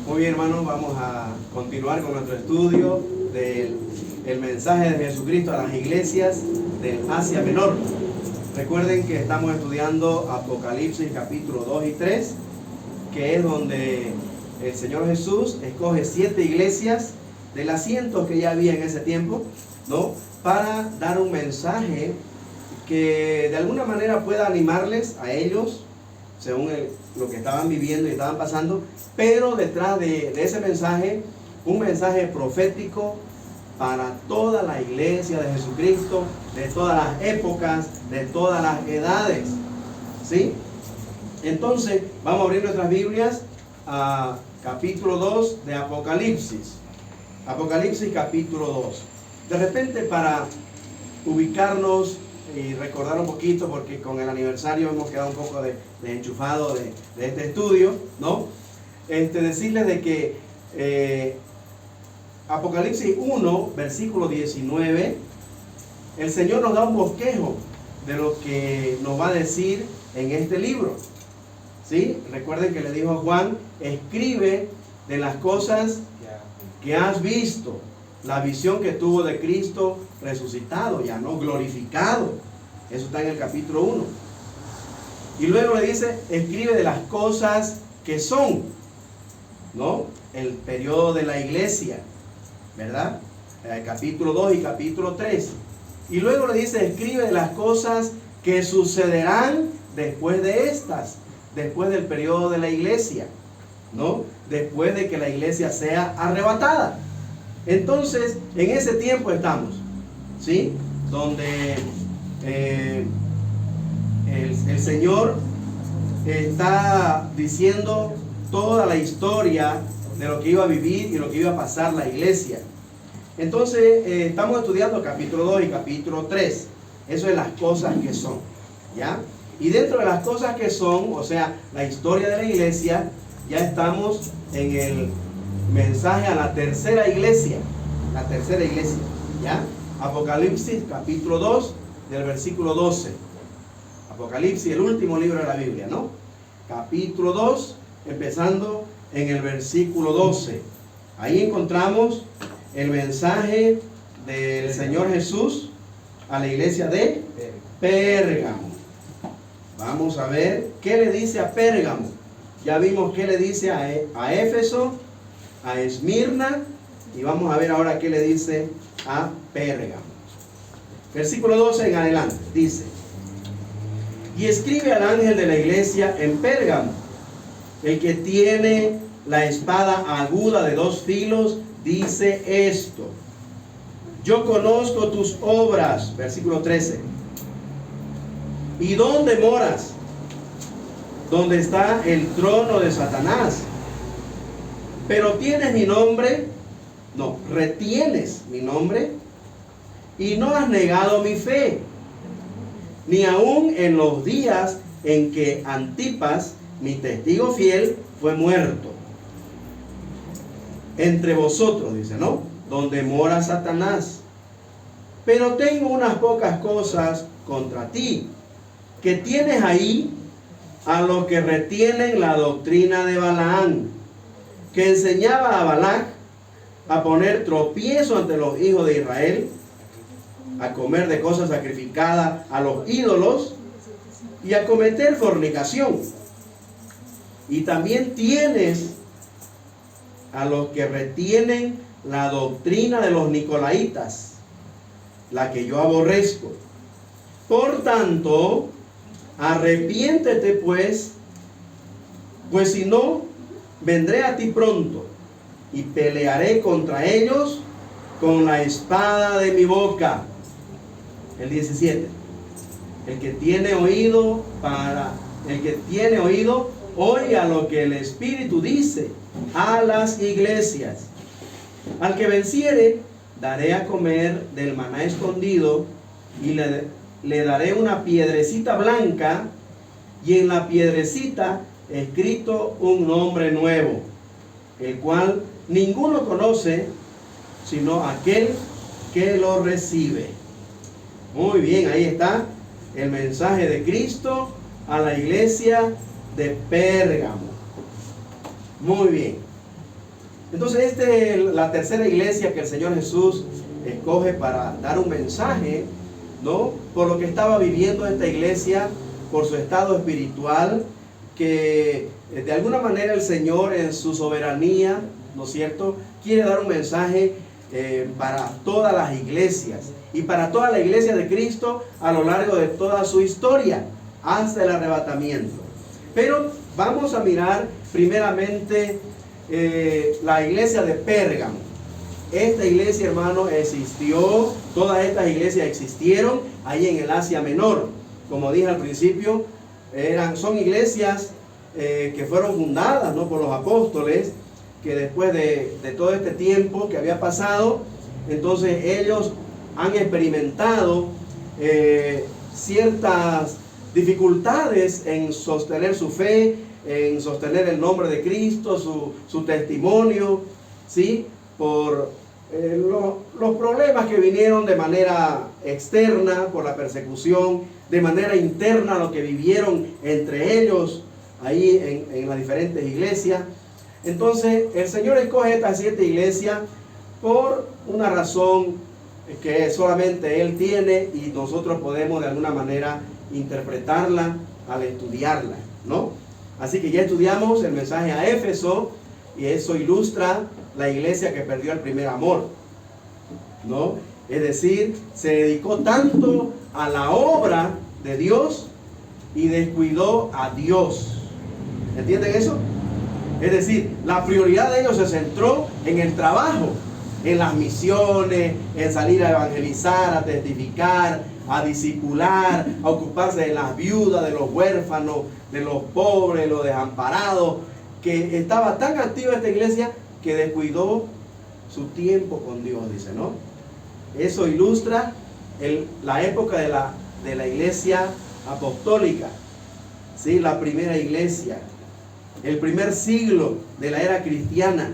Muy bien, hermanos, vamos a continuar con nuestro estudio del mensaje de Jesucristo a las iglesias del Asia Menor. Recuerden que estamos estudiando Apocalipsis capítulo 2 y 3, que es donde el Señor Jesús escoge 7 iglesias de las cientos que ya había en ese tiempo, ¿no? Para dar un mensaje que de alguna manera pueda animarles a ellos, según lo que estaban viviendo y estaban pasando, pero detrás de ese mensaje, un mensaje profético para toda la iglesia de Jesucristo, de todas las épocas, de todas las edades, ¿sí? Entonces, vamos a abrir nuestras Biblias a capítulo 2 de Apocalipsis. Apocalipsis capítulo 2. De repente, para ubicarnos y recordar un poquito, porque con el aniversario hemos quedado un poco desenchufados de este estudio, ¿no? Decirles de que Apocalipsis 1, versículo 19, el Señor nos da un bosquejo de lo que nos va a decir en este libro, ¿sí? Recuerden que le dijo a Juan: escribe de las cosas que has visto, la visión que tuvo de Cristo resucitado, ya no glorificado. Eso está en el capítulo 1. Y luego le dice: escribe de las cosas que son, ¿no? El periodo de la iglesia, ¿verdad? El capítulo 2 y capítulo 3. Y luego le dice: escribe de las cosas que sucederán después de estas, después del periodo de la iglesia, ¿no? Después de que la iglesia sea arrebatada. Entonces, en ese tiempo estamos, ¿sí? Donde el Señor está diciendo toda la historia de lo que iba a vivir y lo que iba a pasar la iglesia. Entonces, estamos estudiando capítulo 2 y capítulo 3. Eso es las cosas que son, ¿ya? Y dentro de las cosas que son, o sea, la historia de la iglesia, ya estamos en el mensaje a la tercera iglesia. La tercera iglesia, ¿ya? Apocalipsis capítulo 2 del versículo 12. Apocalipsis, el último libro de la Biblia, ¿no? Capítulo 2, empezando en el versículo 12. Ahí encontramos el mensaje del Señor Jesús a la iglesia de Pérgamo. Vamos a ver qué le dice a Pérgamo. Ya vimos qué le dice a Éfeso, a Esmirna, y vamos a ver ahora qué le dice a Pérgamo. Versículo 12 en adelante, dice: y escribe al ángel de la iglesia en Pérgamo, el que tiene la espada aguda de 2 filos, dice esto: yo conozco tus obras, versículo 13, y dónde moras, donde está el trono de Satanás, pero tienes mi nombre, no, retienes mi nombre, y no has negado mi fe, ni aun en los días en que Antipas, mi testigo fiel, fue muerto. Entre vosotros, dice, ¿no? Donde mora Satanás. Pero tengo unas pocas cosas contra ti, que tienes ahí a los que retienen la doctrina de Balaam, que enseñaba a Balac a poner tropiezo ante los hijos de Israel, a comer de cosas sacrificadas a los ídolos y a cometer fornicación. Y también tienes a los que retienen la doctrina de los nicolaitas, la que yo aborrezco. Por tanto, arrepiéntete pues si no, vendré a ti pronto y pelearé contra ellos con la espada de mi boca. El 17. El que tiene oído, oiga lo que el Espíritu dice a las iglesias. Al que venciere, daré a comer del maná escondido, y le daré una piedrecita blanca, y en la piedrecita escrito un nombre nuevo, el cual ninguno conoce sino aquel que lo recibe. Muy bien, ahí está el mensaje de Cristo a la iglesia de Pérgamo. Muy bien. Entonces esta es la tercera iglesia que el Señor Jesús escoge para dar un mensaje, ¿no? Por lo que estaba viviendo esta iglesia, por su estado espiritual, que de alguna manera el Señor en su soberanía, ¿no es cierto?, quiere dar un mensaje para todas las iglesias y para toda la iglesia de Cristo a lo largo de toda su historia hasta el arrebatamiento. Pero vamos a mirar primeramente la iglesia de Pérgamo. Esta iglesia, hermano, existió, todas estas iglesias existieron ahí en el Asia Menor. Como dije al principio, son iglesias que fueron fundadas, ¿no?, por los apóstoles, que después de todo este tiempo que había pasado, entonces ellos han experimentado ciertas dificultades en sostener su fe, en sostener el nombre de Cristo, su testimonio, ¿sí?, por los problemas que vinieron de manera externa, por la persecución, de manera interna, lo que vivieron entre ellos ahí en las diferentes iglesias. Entonces el Señor escoge estas 7 iglesias por una razón que solamente Él tiene y nosotros podemos de alguna manera interpretarla al estudiarla, ¿no? Así que ya estudiamos el mensaje a Éfeso y eso ilustra la iglesia que perdió el primer amor, ¿no? Es decir, se dedicó tanto a la obra de Dios y descuidó a Dios. ¿Entienden eso? Es decir, la prioridad de ellos se centró en el trabajo, en las misiones, en salir a evangelizar, a testificar, a discipular, a ocuparse de las viudas, de los huérfanos, de los pobres, los desamparados, que estaba tan activa esta iglesia que descuidó su tiempo con Dios, dice, ¿no? Eso ilustra la época de la iglesia apostólica, ¿sí? La primera iglesia, el primer siglo de la era cristiana,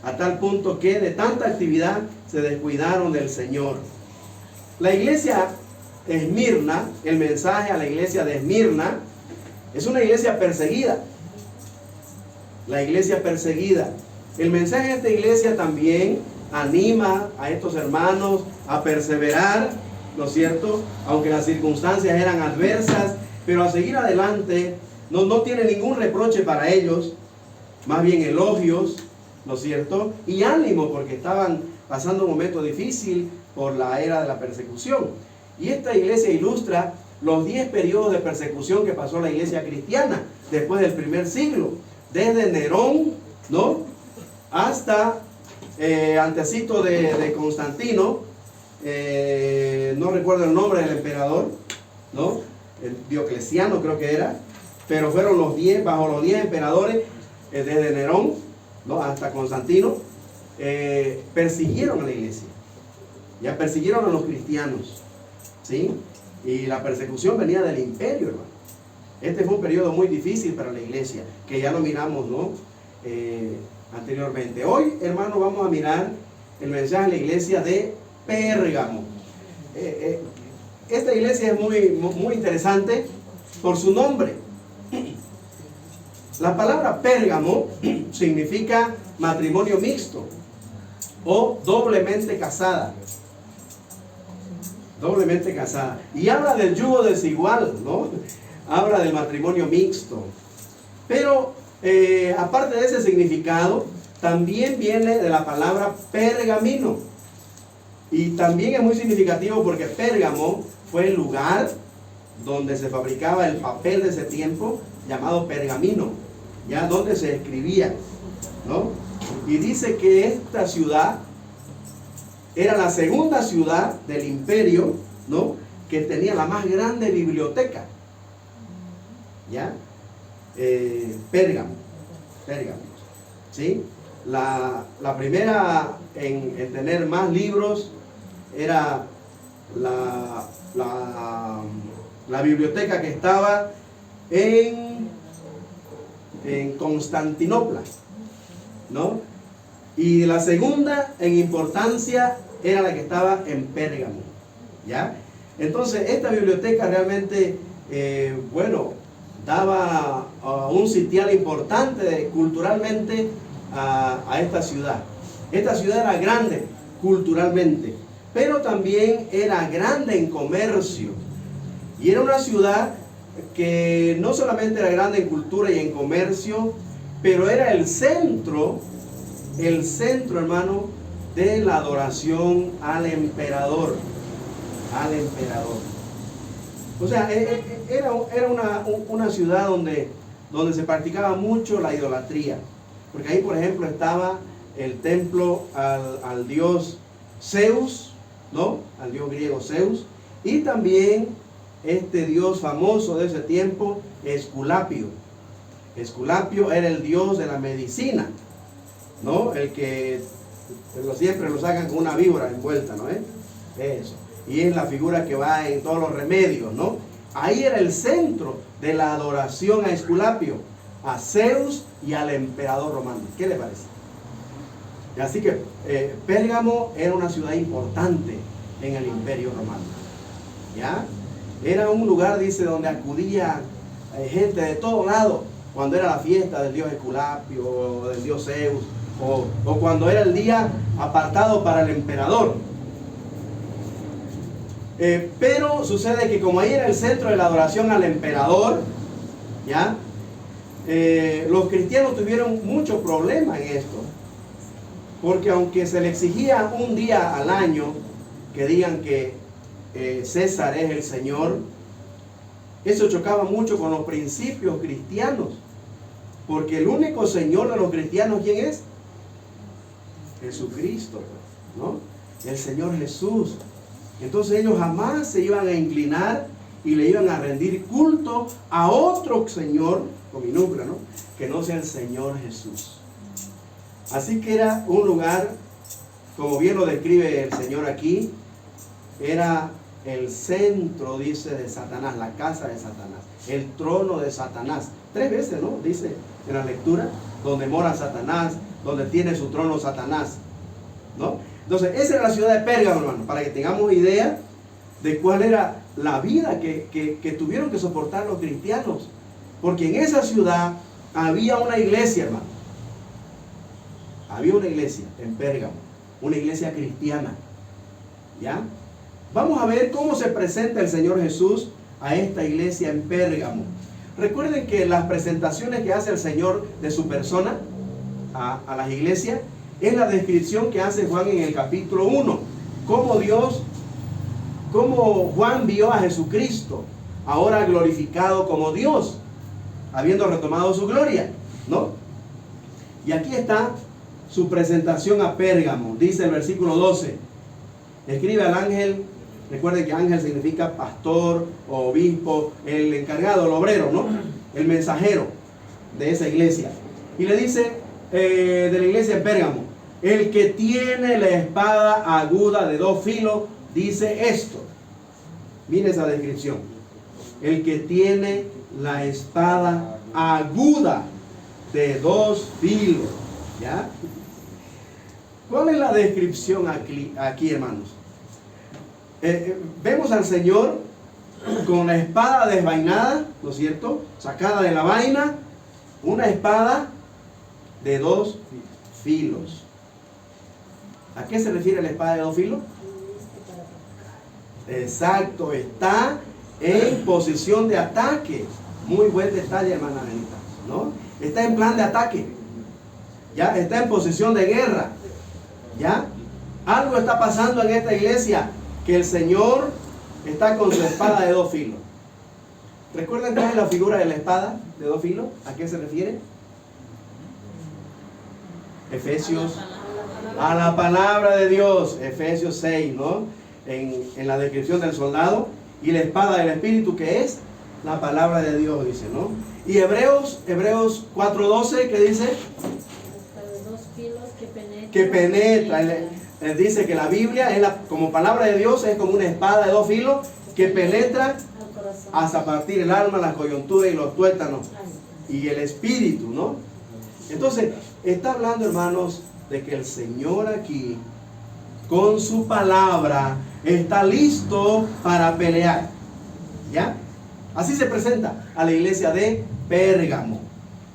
a tal punto que de tanta actividad se descuidaron del Señor. La iglesia de Esmirna, el mensaje a la iglesia de Esmirna, es una iglesia perseguida. La iglesia perseguida. El mensaje de esta iglesia también anima a estos hermanos a perseverar, ¿no es cierto? Aunque las circunstancias eran adversas, pero a seguir adelante. No tiene ningún reproche para ellos, más bien elogios, ¿no es cierto? Y ánimo, porque estaban pasando un momento difícil por la era de la persecución. Y esta iglesia ilustra los 10 periodos de persecución que pasó la iglesia cristiana después del primer siglo, desde Nerón, ¿no?, hasta antecito de Constantino, no recuerdo el nombre del emperador, ¿no?, el Diocleciano creo que era, pero fueron los 10, bajo los 10 emperadores, desde Nerón, ¿no?, hasta Constantino, persiguieron a la iglesia, ya persiguieron a los cristianos, ¿sí? Y la persecución venía del imperio, hermano. Este fue un periodo muy difícil para la iglesia, que ya lo miramos, ¿no?, anteriormente. Hoy, hermano, vamos a mirar el mensaje de la iglesia de Pérgamo. Esta iglesia es muy interesante por su nombre. La palabra Pérgamo significa matrimonio mixto o doblemente casada. Doblemente casada. Y habla del yugo desigual, ¿no? Habla del matrimonio mixto. Pero aparte de ese significado, también viene de la palabra pergamino. Y también es muy significativo porque Pérgamo fue el lugar donde se fabricaba el papel de ese tiempo, llamado pergamino, ya donde se escribía, ¿no? Y dice que esta ciudad era la segunda ciudad del imperio, ¿no?, que tenía la más grande biblioteca, ¿ya? Pérgamo, ¿sí? La primera en tener más libros era la biblioteca que estaba en Constantinopla, ¿no? Y la segunda en importancia era la que estaba en Pérgamo, ¿ya? Entonces esta biblioteca realmente, bueno, daba un sitial importante culturalmente a esta ciudad. Esta ciudad era grande culturalmente, pero también era grande en comercio. Y era una ciudad que no solamente era grande en cultura y en comercio, pero era el centro, hermano, de la adoración al emperador. Al emperador. O sea, era una ciudad donde se practicaba mucho la idolatría. Porque ahí, por ejemplo, estaba el templo al dios Zeus, ¿no? Al dios griego Zeus. Y también este dios famoso de ese tiempo, Esculapio. Esculapio era el dios de la medicina, ¿no? El que siempre lo sacan con una víbora envuelta, ¿no? Eso. Y es la figura que va en todos los remedios, ¿no? Ahí era el centro de la adoración a Esculapio, a Zeus y al emperador romano. ¿Qué le parece? Así que Pérgamo era una ciudad importante en el imperio romano. ¿Ya? Era un lugar, dice, donde acudía gente de todo lado cuando era la fiesta del dios Esculapio o del dios Zeus, o cuando era el día apartado para el emperador. Pero sucede que como ahí era el centro de la adoración al emperador, ¿ya? Los cristianos tuvieron mucho problema en esto, porque aunque se le exigía un día al año que digan que César es el Señor, eso chocaba mucho con los principios cristianos, porque el único Señor de los cristianos, ¿quién es? Jesucristo, ¿no? El Señor Jesús. Entonces ellos jamás se iban a inclinar y le iban a rendir culto a otro Señor, con minúscula, ¿no? Que no sea el Señor Jesús. Así que era un lugar, como bien lo describe el Señor aquí, era el centro, dice, de Satanás, la casa de Satanás, el trono de Satanás. 3 veces, ¿no? Dice en la lectura, donde mora Satanás, donde tiene su trono Satanás, ¿no? Entonces, esa era la ciudad de Pérgamo, hermano, para que tengamos idea de cuál era la vida que tuvieron que soportar los cristianos. Porque en esa ciudad había una iglesia, hermano. Había una iglesia en Pérgamo, una iglesia cristiana. ¿Ya? Vamos a ver cómo se presenta el Señor Jesús a esta iglesia en Pérgamo. Recuerden que las presentaciones que hace el Señor de su persona a las iglesias es la descripción que hace Juan en el capítulo 1. Cómo Juan vio a Jesucristo, ahora glorificado como Dios, habiendo retomado su gloria, ¿no? Y aquí está su presentación a Pérgamo. Dice el versículo 12. Escribe al ángel. Recuerden que ángel significa pastor o obispo, el encargado, el obrero, ¿no? El mensajero de esa iglesia. Y le dice de la iglesia de Pérgamo: el que tiene la espada aguda de 2 filos, dice esto. Mire esa descripción. El que tiene la espada aguda de 2 filos. ¿Ya? ¿Cuál es la descripción aquí, hermanos? Vemos al Señor con la espada desvainada, ¿no es cierto? Sacada de la vaina, una espada de 2 filos. ¿A qué se refiere la espada de 2 filos? Exacto, está en posición de ataque. Muy buen detalle, hermana Benita, ¿no? Está en plan de ataque. Ya está en posición de guerra. ¿Ya? Algo está pasando en esta iglesia, que el Señor está con su espada de 2 filos. ¿Recuerdan cuál es la figura de la espada de 2 filos? ¿A qué se refiere? Efesios, a la palabra de Dios, Efesios 6, ¿no? En la descripción del soldado. Y la espada del Espíritu, que es la palabra de Dios, dice, ¿no? Y Hebreos 4:12, ¿qué dice? Hasta de 2 filos que penetra. Dice que la Biblia es como palabra de Dios, es como una espada de 2 filos que penetra hasta partir el alma, la coyuntura y los tuétanos y el espíritu, ¿no? Entonces, está hablando, hermanos, de que el Señor aquí, con su palabra, está listo para pelear. ¿Ya? Así se presenta a la iglesia de Pérgamo.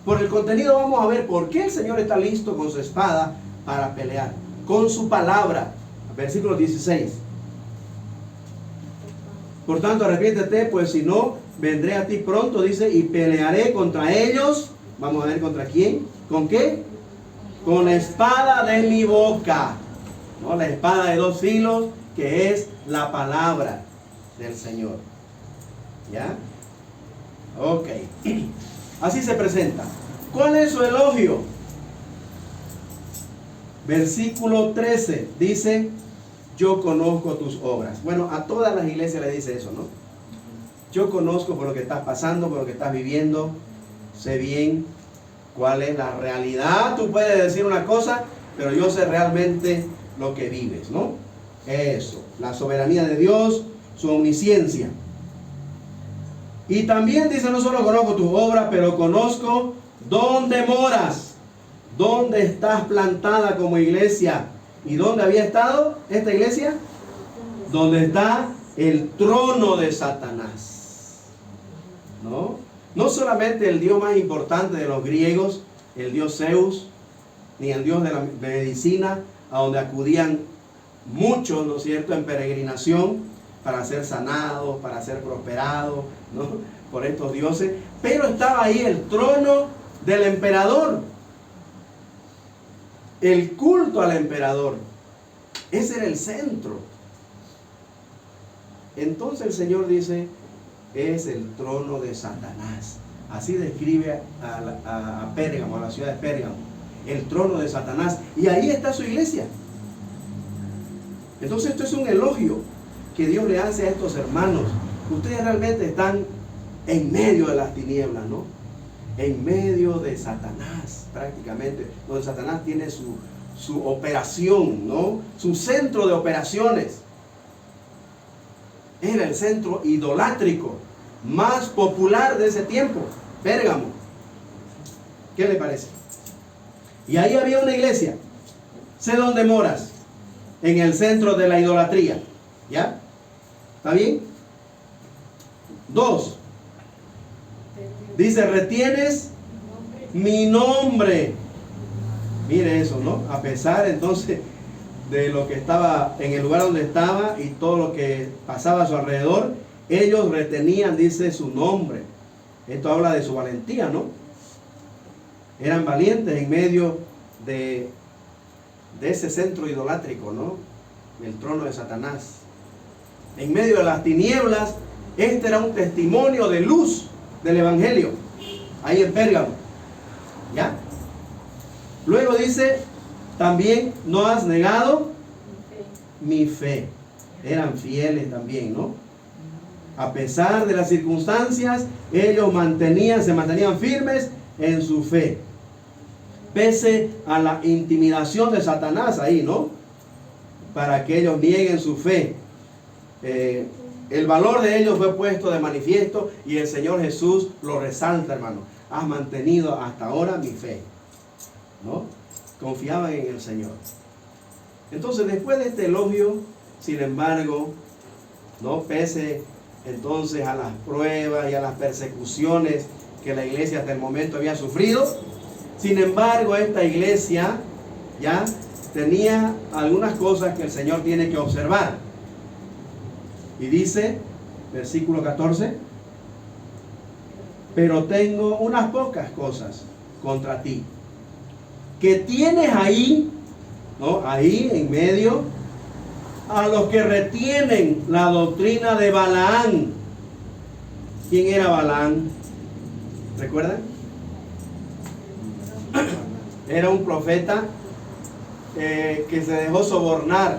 Por el contenido vamos a ver por qué el Señor está listo con su espada para pelear. Con su palabra. Versículo 16. Por tanto, arrepiéntete, pues si no, vendré a ti pronto, dice, y pelearé contra ellos. Vamos a ver contra quién. ¿Con qué? Con la espada de mi boca. ¿No? La espada de dos filos, que es la palabra del Señor. ¿Ya? Ok. Así se presenta. ¿Cuál es su elogio? Versículo 13 dice: yo conozco tus obras. Bueno, a todas las iglesias le dice eso, ¿no? Yo conozco por lo que estás pasando, por lo que estás viviendo. Sé bien cuál es la realidad. Tú puedes decir una cosa, pero yo sé realmente lo que vives, ¿no? Eso, la soberanía de Dios, su omnisciencia. Y también dice, no solo conozco tus obras, pero conozco dónde moras, dónde estás plantada como iglesia. ¿Y dónde había estado esta iglesia? Donde está el trono de Satanás. ¿No? No solamente el dios más importante de los griegos, el dios Zeus, ni el dios de la medicina, a donde acudían muchos, ¿no es cierto?, en peregrinación para ser sanados, para ser prosperados, ¿no?, por estos dioses. Pero estaba ahí el trono del emperador. El culto al emperador. Ese era el centro. Entonces el Señor dice, es el trono de Satanás. Así describe a Pérgamo, a la ciudad de Pérgamo. El trono de Satanás. Y ahí está su iglesia. Entonces esto es un elogio que Dios le hace a estos hermanos. Ustedes realmente están en medio de las tinieblas, ¿no? En medio de Satanás, prácticamente, donde Satanás tiene su operación, ¿no? Su centro de operaciones. Era el centro idolátrico más popular de ese tiempo, Pérgamo. ¿Qué le parece? Y ahí había una iglesia. Sé dónde moras, en el centro de la idolatría. ¿Ya? ¿Está bien? 2. Dice, retienes mi nombre. Mire eso, ¿no? A pesar entonces de lo que estaba en el lugar donde estaba y todo lo que pasaba a su alrededor, ellos retenían, dice, su nombre. Esto habla de su valentía, ¿no? Eran valientes en medio de ese centro idolátrico, ¿no? El trono de Satanás. En medio de las tinieblas, este era un testimonio de luz del evangelio, ahí en Pérgamo. ¿Ya? Luego dice, también no has negado mi fe. Eran fieles también, ¿no? A pesar de las circunstancias, ellos se mantenían firmes en su fe. Pese a la intimidación de Satanás ahí, ¿no? Para que ellos nieguen su fe. El valor de ellos fue puesto de manifiesto y el Señor Jesús lo resalta, hermano. Has mantenido hasta ahora mi fe, ¿no? Confiaban en el Señor. Entonces, después de este elogio, sin embargo, ¿no? Pese entonces a las pruebas y a las persecuciones que la iglesia hasta el momento había sufrido, sin embargo, esta iglesia ya tenía algunas cosas que el Señor tiene que observar. Y dice, versículo 14, pero tengo unas pocas cosas contra ti, que tienes ahí, ¿no? Ahí en medio, a los que retienen la doctrina de Balaán. ¿Quién era Balaán? ¿Recuerdan? Era un profeta que se dejó sobornar,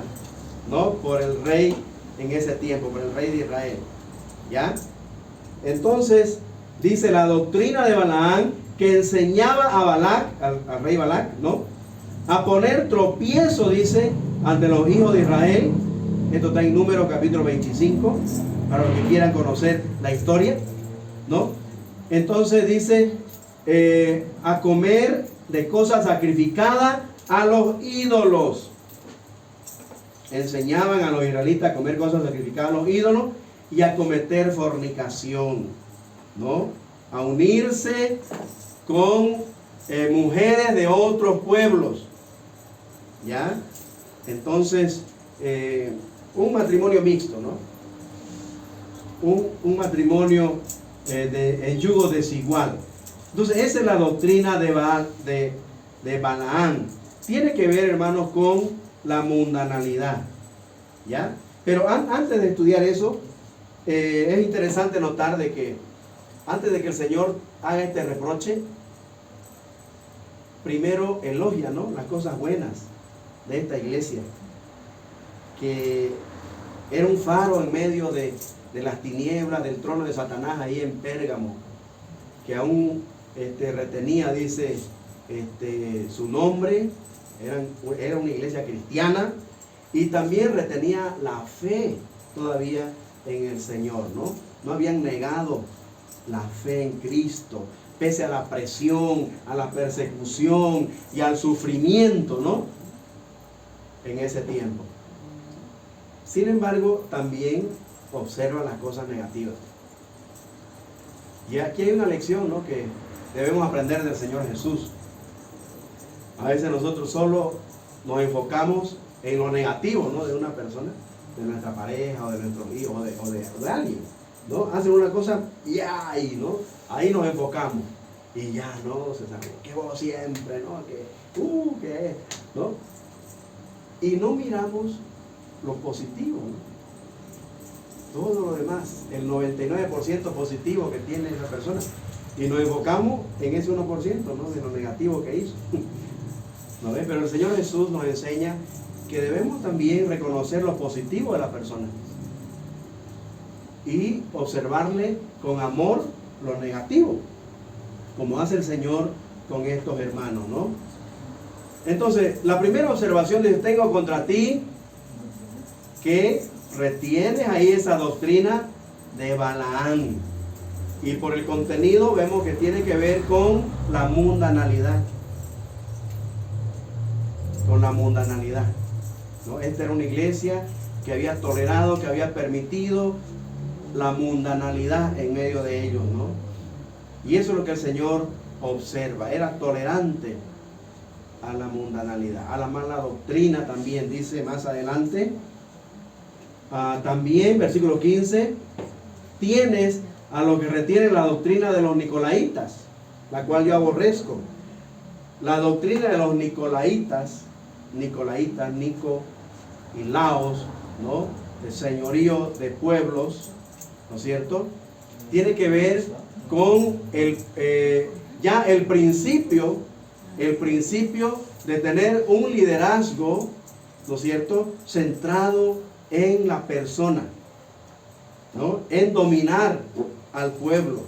¿no? Por el rey en ese tiempo, por el rey de Israel. ¿Ya? Entonces, dice la doctrina de Balaán, que enseñaba a Balac, al rey Balac, ¿no? A poner tropiezo, dice, ante los hijos de Israel. Esto está en Números capítulo 25, para los que quieran conocer la historia, ¿no? Entonces dice, a comer de cosas sacrificadas a los ídolos. Enseñaban a los israelitas a comer cosas sacrificadas a los ídolos y a cometer fornicación, ¿no? A unirse con mujeres de otros pueblos. ¿Ya? Entonces, un matrimonio mixto, ¿no? Un matrimonio en yugo desigual. Entonces, esa es la doctrina de Balaam. Tiene que ver, hermanos, con la mundanalidad. ¿Ya? Pero antes de estudiar eso, es interesante notar de que antes de que el Señor haga este reproche, primero elogia, ¿no?, las cosas buenas de esta iglesia, que era un faro en medio de las tinieblas del trono de Satanás ahí en Pérgamo, que aún retenía, dice, su nombre, era una iglesia cristiana, y también retenía la fe todavía en el Señor, ¿no? No habían negado la fe en Cristo, pese a la presión, a la persecución y al sufrimiento, ¿no?, en ese tiempo. Sin embargo, también observa las cosas negativas. Y aquí hay una lección, ¿no?, que debemos aprender del Señor Jesús. A veces nosotros solo nos enfocamos en lo negativo, ¿no?, de una persona, de nuestra pareja o de nuestros hijos o de alguien, ¿no? Hacen una cosa y ahí, ¿no?, ahí nos enfocamos. Y ya, ¿no?, César, que vos siempre, ¿no?, que, ¿no? Y no miramos lo positivo, ¿no?, todo lo demás, el 99% positivo que tiene esa persona, y nos enfocamos en ese 1%, ¿no?, de lo negativo que hizo. ¿No ves? Pero el Señor Jesús nos enseña que debemos también reconocer lo positivo de la persona y observarle con amor lo negativo, como hace el Señor con estos hermanos, ¿no? Entonces, la primera observación dice: tengo contra ti que retienes ahí esa doctrina de Balaam. Y por el contenido vemos que tiene que ver con la mundanalidad. Con la mundanalidad, ¿no? Esta era una iglesia que había tolerado, que había permitido la mundanalidad en medio de ellos, ¿no? Y eso es lo que el Señor observa. Era tolerante a la mundanalidad, a la mala doctrina también. Dice más adelante, también, versículo 15, tienes a los que retienen la doctrina de los nicolaitas, la cual yo aborrezco. La doctrina de los nicolaitas, Nico y Laos, ¿no?, el señorío de pueblos, ¿no es cierto?, tiene que ver con ya el principio de tener un liderazgo, ¿no es cierto?, centrado en la persona, ¿no?, en dominar al pueblo.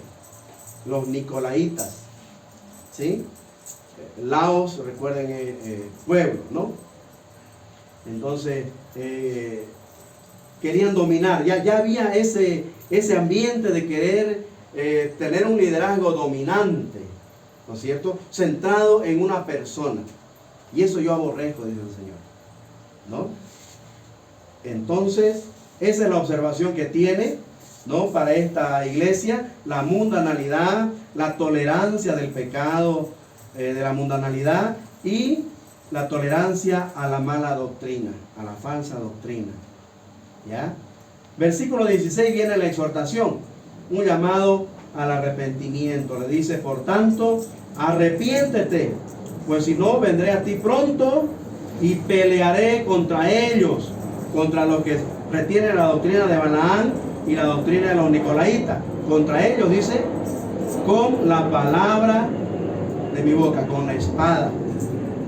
Los nicolaitas, ¿sí? Laos, recuerden, pueblo, ¿no? Entonces, querían dominar. Ya había ese ambiente de querer tener un liderazgo dominante, ¿no es cierto?, centrado en una persona. Y eso yo aborrezco, dice el Señor, ¿no? Entonces, esa es la observación que tiene, ¿no?, para esta iglesia: la mundanalidad, la tolerancia del pecado, de la mundanalidad, y la tolerancia a la mala doctrina, a la falsa doctrina. ¿Ya? Versículo 16 viene la exhortación, un llamado al arrepentimiento. Le dice: por tanto, arrepiéntete, pues si no, vendré a ti pronto y pelearé contra ellos, contra los que retienen la doctrina de Balaam y la doctrina de los nicolaitas. Contra ellos, dice, con la palabra de mi boca, con la espada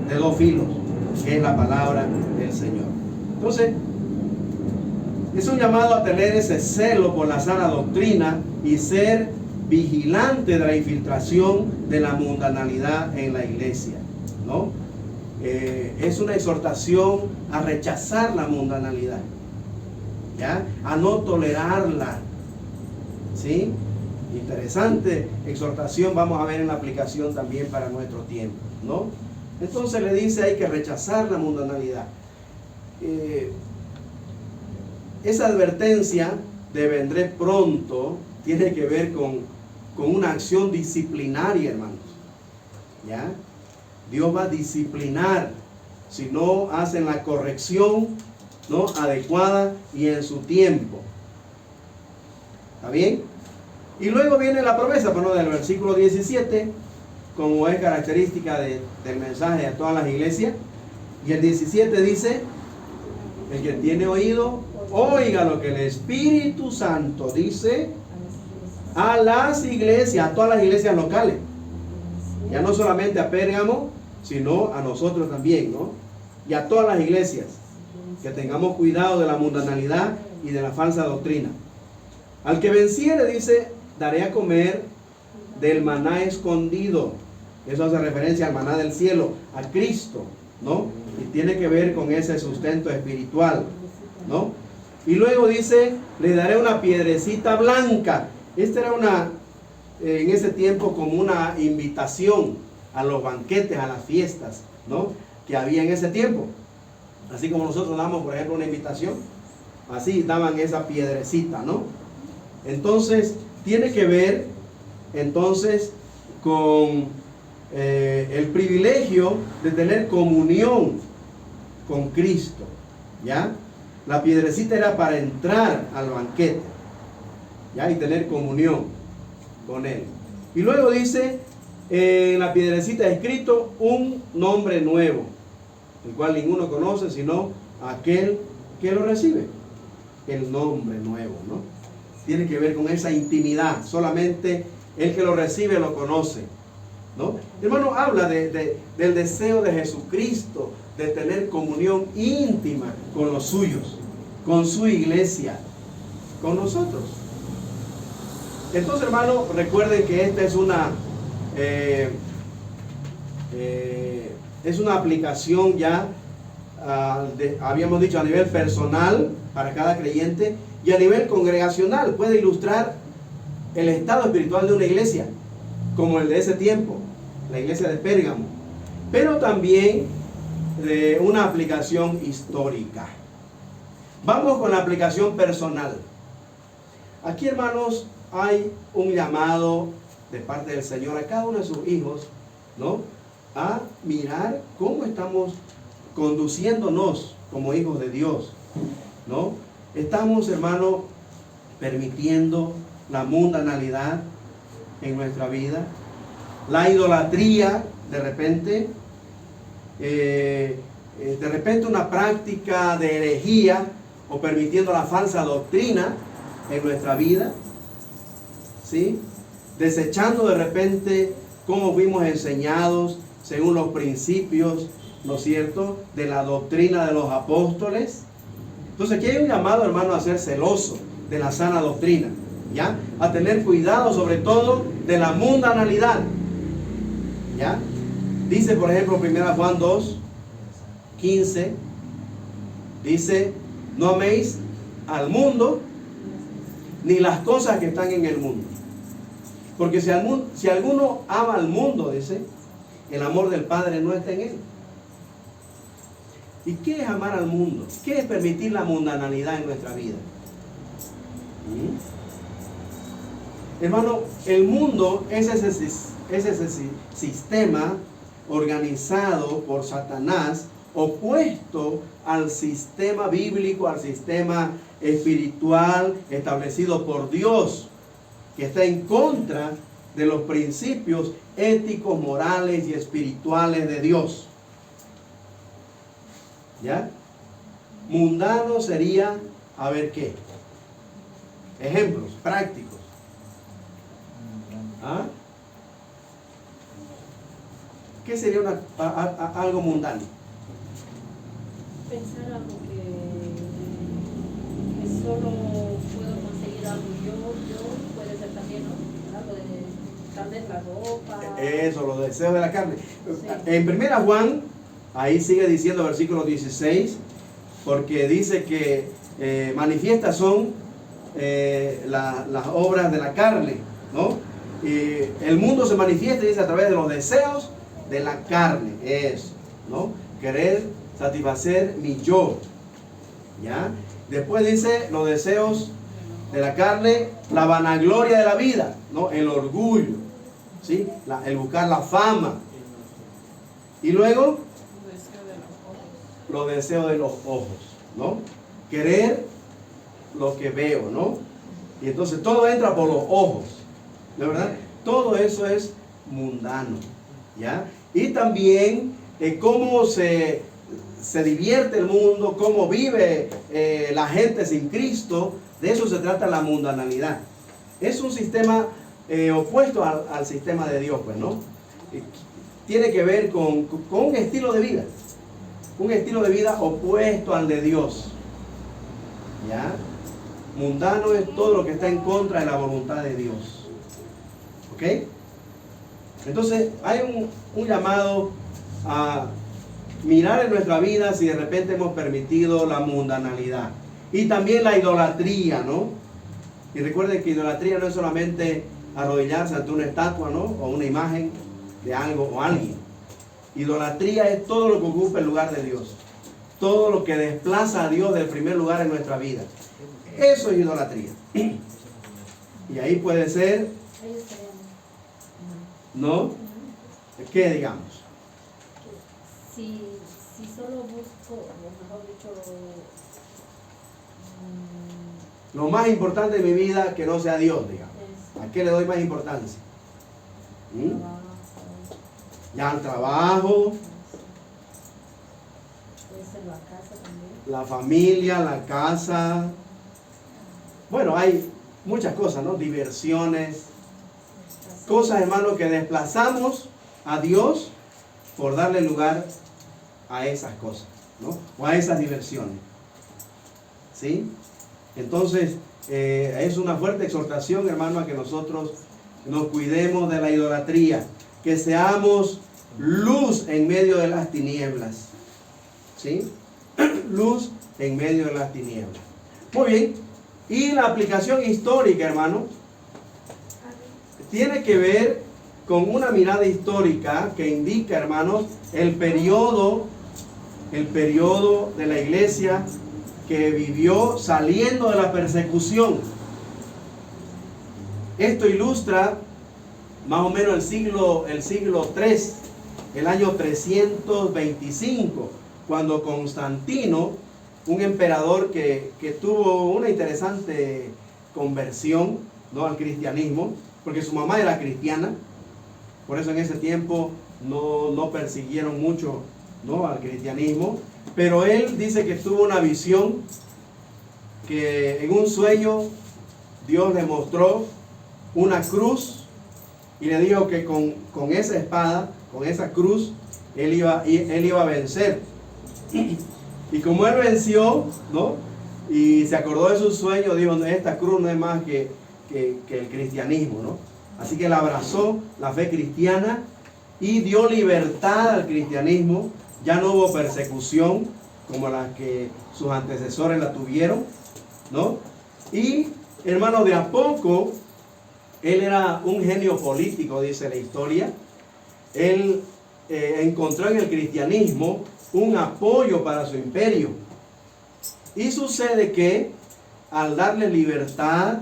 de dos filos, que es la palabra del Señor. Entonces, es un llamado a tener ese celo por la sana doctrina y ser vigilante de la infiltración de la mundanalidad en la iglesia, ¿no? Es una exhortación a rechazar la mundanalidad, ¿ya?, a no tolerarla, ¿sí? Interesante exhortación, vamos a ver en la aplicación también para nuestro tiempo, ¿no? Entonces le dice: hay que rechazar la mundanalidad. Esa advertencia de vendré pronto tiene que ver con una acción disciplinaria, hermanos. ¿Ya? Dios va a disciplinar si no hacen la corrección, ¿no?, adecuada y en su tiempo. ¿Está bien? Y luego viene la promesa, bueno, del versículo 17, como es característica del mensaje a todas las iglesias. Y el 17 dice: el que tiene oído, oiga lo que el Espíritu Santo dice a las iglesias, a todas las iglesias locales. Ya no solamente a Pérgamo, sino a nosotros también, ¿no? Y a todas las iglesias, que tengamos cuidado de la mundanalidad y de la falsa doctrina. Al que venciere, dice, daré a comer del maná escondido. Eso hace referencia al maná del cielo, a Cristo, ¿no? Y tiene que ver con ese sustento espiritual, ¿no? Y luego dice, le daré una piedrecita blanca. Esta era en ese tiempo como una invitación a los banquetes, a las fiestas, ¿no?, que había en ese tiempo. Así como nosotros damos, por ejemplo, una invitación, así daban esa piedrecita, ¿no? Entonces, tiene que ver, entonces, con el privilegio de tener comunión con Cristo, ¿ya? La piedrecita era para entrar al banquete, ¿ya?, y tener comunión con Él. Y luego dice, en la piedrecita escrito un nombre nuevo, el cual ninguno conoce sino aquel que lo recibe. El nombre nuevo, ¿no? Tiene que ver con esa intimidad. Solamente el que lo recibe lo conoce, ¿no? Hermano, habla del deseo de Jesucristo de tener comunión íntima con los suyos, con su iglesia, con nosotros. Entonces, hermano, recuerden que esta es una aplicación ya, habíamos dicho, a nivel personal para cada creyente, y a nivel congregacional. Puede ilustrar el estado espiritual de una iglesia, como el de ese tiempo, la iglesia de Pérgamo, pero también de una aplicación histórica. Vamos con la aplicación personal. Aquí, hermanos, hay un llamado de parte del Señor a cada uno de sus hijos, ¿no?, a mirar cómo estamos conduciéndonos como hijos de Dios, ¿no? Estamos, hermano, permitiendo la mundanalidad en nuestra vida, la idolatría, de repente una práctica de herejía, o permitiendo la falsa doctrina en nuestra vida, ¿sí? Desechando de repente cómo fuimos enseñados según los principios, ¿no es cierto?, de la doctrina de los apóstoles. Entonces aquí hay un llamado, hermano, a ser celoso de la sana doctrina, ¿ya? A tener cuidado sobre todo de la mundanalidad, ¿ya? Dice, por ejemplo, 1 Juan 2, 15, dice, no améis al mundo ni las cosas que están en el mundo. Porque si alguno ama al mundo, dice, el amor del Padre no está en él. ¿Y qué es amar al mundo? ¿Qué es permitir la mundanalidad en nuestra vida? Hermano, el mundo es ese sistema organizado por Satanás, opuesto al sistema bíblico, al sistema espiritual establecido por Dios, que está en contra de los principios éticos, morales y espirituales de Dios. ¿Ya? Mundano sería, a ver qué. Ejemplos prácticos. ¿Ah? ¿Qué sería algo mundano? Pensar algo que solo puedo conseguir algo yo, puede ser también, ¿no? Algo de, tal vez la ropa. Eso, los deseos de la carne. Sí. En 1 Juan, ahí sigue diciendo, versículo 16, porque dice que manifiestas son las obras de la carne, ¿no? El mundo se manifiesta, dice, a través de los deseos de la carne, eso, ¿no? Querer satisfacer mi yo, ¿ya? Después dice los deseos de la carne, la vanagloria de la vida, ¿no? El orgullo, ¿sí? El buscar la fama, Y luego, Deseo de los ojos. los deseos de los ojos, ¿no? Querer lo que veo, ¿no? Y entonces todo entra por los ojos, ¿de verdad? Todo eso es mundano, ¿ya? Y también cómo se divierte el mundo, cómo vive la gente sin Cristo. De eso se trata la mundanalidad. Es un sistema opuesto al sistema de Dios, pues, ¿no? Tiene que ver con un estilo de vida. Un estilo de vida opuesto al de Dios. ¿Ya? Mundano es todo lo que está en contra de la voluntad de Dios. ¿Ok? Entonces hay un llamado a mirar en nuestra vida si de repente hemos permitido la mundanalidad. Y también la idolatría, ¿no? Y recuerden que idolatría no es solamente arrodillarse ante una estatua, ¿no? O una imagen de algo o alguien. Idolatría es todo lo que ocupa el lugar de Dios. Todo lo que desplaza a Dios del primer lugar en nuestra vida. Eso es idolatría. Y ahí puede ser, ¿no? ¿Qué digamos? Si solo busco, o mejor dicho, Lo más importante de mi vida que no sea Dios, digamos. ¿A qué le doy más importancia? Ya al trabajo, puede ser la casa también. la familia, la casa. Bueno, hay muchas cosas, ¿no? Diversiones. Cosas, hermano, que desplazamos a Dios por darle lugar a esas cosas, ¿no? O a esas diversiones. ¿Sí? Entonces, es una fuerte exhortación, hermano, a que nosotros nos cuidemos de la idolatría, que seamos luz en medio de las tinieblas. ¿Sí? Luz en medio de las tinieblas. Muy bien. Y la aplicación histórica, hermano, tiene que ver con una mirada histórica que indica, hermanos, el periodo de la iglesia que vivió saliendo de la persecución. Esto ilustra más o menos el siglo III, el año 325, cuando Constantino, un emperador que tuvo una interesante conversión, ¿no?, al cristianismo, porque su mamá era cristiana. Por eso en ese tiempo no persiguieron mucho, ¿no?, al cristianismo. Pero él dice que tuvo una visión, que en un sueño Dios le mostró una cruz y le dijo que con esa espada, con esa cruz, él iba a vencer. Y como él venció, ¿no?, y se acordó de su sueño, dijo: esta cruz no es más que el cristianismo, ¿no? Así que él abrazó la fe cristiana y dio libertad al cristianismo. Ya no hubo persecución como la que sus antecesores la tuvieron, ¿no? Y, hermano, de a poco, él era un genio político, dice la historia. Él encontró en el cristianismo un apoyo para su imperio. Y sucede que al darle libertad,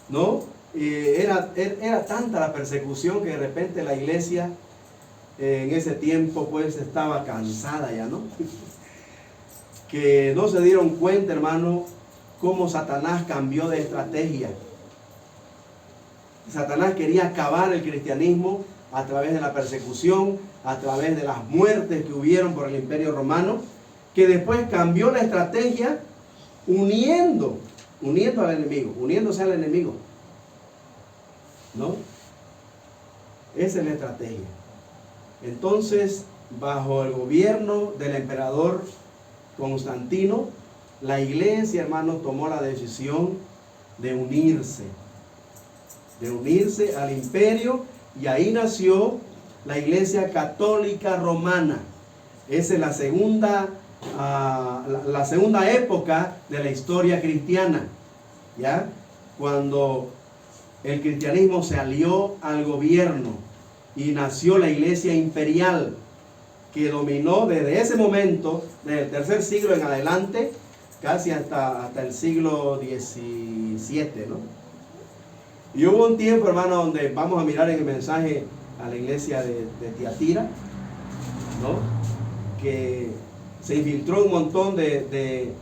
¿no?, era tanta la persecución que de repente la iglesia en ese tiempo pues estaba cansada ya, ¿no? Que no se dieron cuenta, hermano, cómo Satanás cambió de estrategia. Satanás quería acabar el cristianismo a través de la persecución, a través de las muertes que hubieron por el Imperio Romano, que después cambió la estrategia uniéndose al enemigo, ¿no? Esa es la estrategia. Entonces, bajo el gobierno del emperador Constantino, la iglesia, hermano, tomó la decisión de unirse al imperio, y ahí nació la Iglesia Católica Romana. Esa es la segunda época de la historia cristiana, ¿ya? Cuando el cristianismo se alió al gobierno y nació la Iglesia Imperial, que dominó desde ese momento, desde el tercer siglo en adelante, casi hasta el siglo XVII, ¿no? Y hubo un tiempo, hermano, donde vamos a mirar en el mensaje a la iglesia de Tiatira, ¿no? Que se infiltró un montón de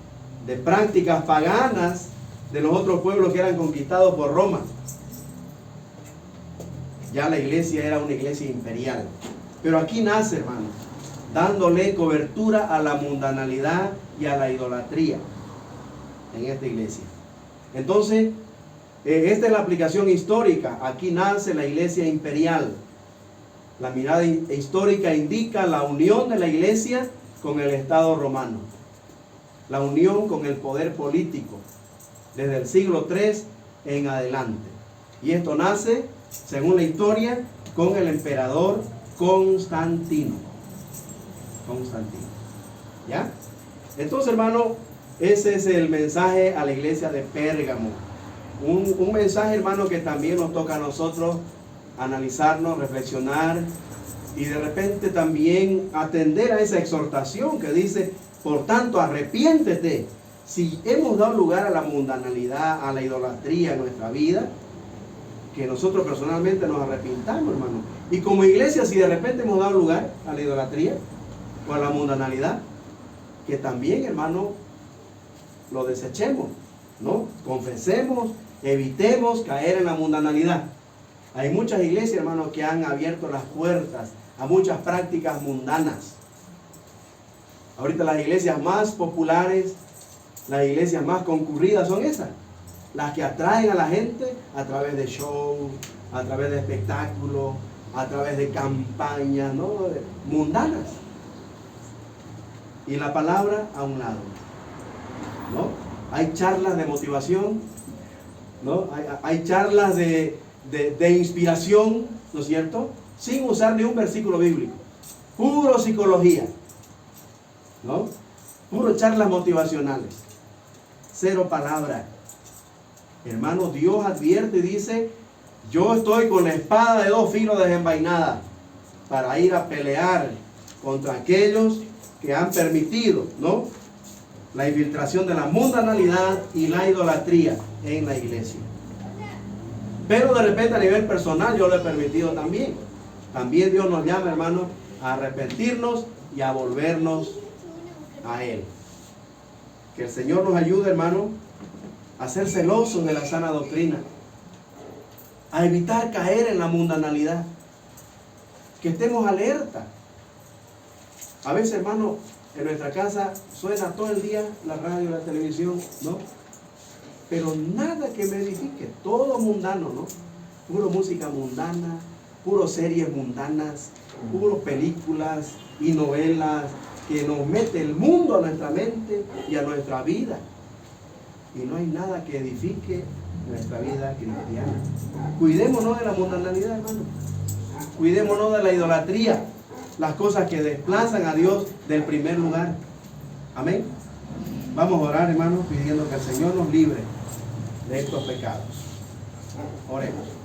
prácticas paganas de los otros pueblos que eran conquistados por Roma. Ya la iglesia era una iglesia imperial. Pero aquí nace, hermano, dándole cobertura a la mundanalidad y a la idolatría en esta iglesia. Entonces, esta es la aplicación histórica. Aquí nace la iglesia imperial. La mirada histórica indica la unión de la iglesia con el Estado romano, la unión con el poder político desde el siglo III en adelante. Y esto nace, según la historia, con el emperador Constantino. ¿Ya? Entonces, hermano, ese es el mensaje a la iglesia de Pérgamo. Un mensaje, hermano, que también nos toca a nosotros analizarnos, reflexionar y de repente también atender a esa exhortación que dice: por tanto, arrepiéntete. Si hemos dado lugar a la mundanalidad, a la idolatría en nuestra vida, que nosotros personalmente nos arrepintamos, hermano. Y como iglesia, si de repente hemos dado lugar a la idolatría o a la mundanalidad, que también, hermano, lo desechemos, ¿no? Confesemos, evitemos caer en la mundanalidad. Hay muchas iglesias, hermano, que han abierto las puertas a muchas prácticas mundanas. Ahorita las iglesias más populares, las iglesias más concurridas son esas, las que atraen a la gente a través de shows, a través de espectáculos, a través de campañas, ¿no? Mundanas. Y la palabra a un lado, ¿no? Hay charlas de motivación, ¿no? Hay charlas de inspiración, ¿no es cierto? Sin usar ni un versículo bíblico. Puro psicología, ¿no? Puro charlas motivacionales. Cero palabra. Hermano, Dios advierte y dice: yo estoy con la espada de dos filos desenvainada para ir a pelear contra aquellos que han permitido, ¿no?, la infiltración de la mundanalidad y la idolatría en la iglesia. Pero de repente a nivel personal yo lo he permitido también. También Dios nos llama, hermano, a arrepentirnos y a volvernos a Él. Que el Señor nos ayude, hermano, a ser celosos de la sana doctrina, a evitar caer en la mundanalidad, que estemos alerta. A veces, hermano, en nuestra casa suena todo el día la radio, la televisión, ¿no? Pero nada que me edifique, todo mundano, ¿no? Puro música mundana, puro series mundanas, puro películas y novelas que nos mete el mundo a nuestra mente y a nuestra vida. Y no hay nada que edifique nuestra vida cristiana. Cuidémonos de la mundanalidad, hermano. Cuidémonos de la idolatría, las cosas que desplazan a Dios del primer lugar. Amén. Vamos a orar, hermanos, pidiendo que el Señor nos libre de estos pecados. Oremos.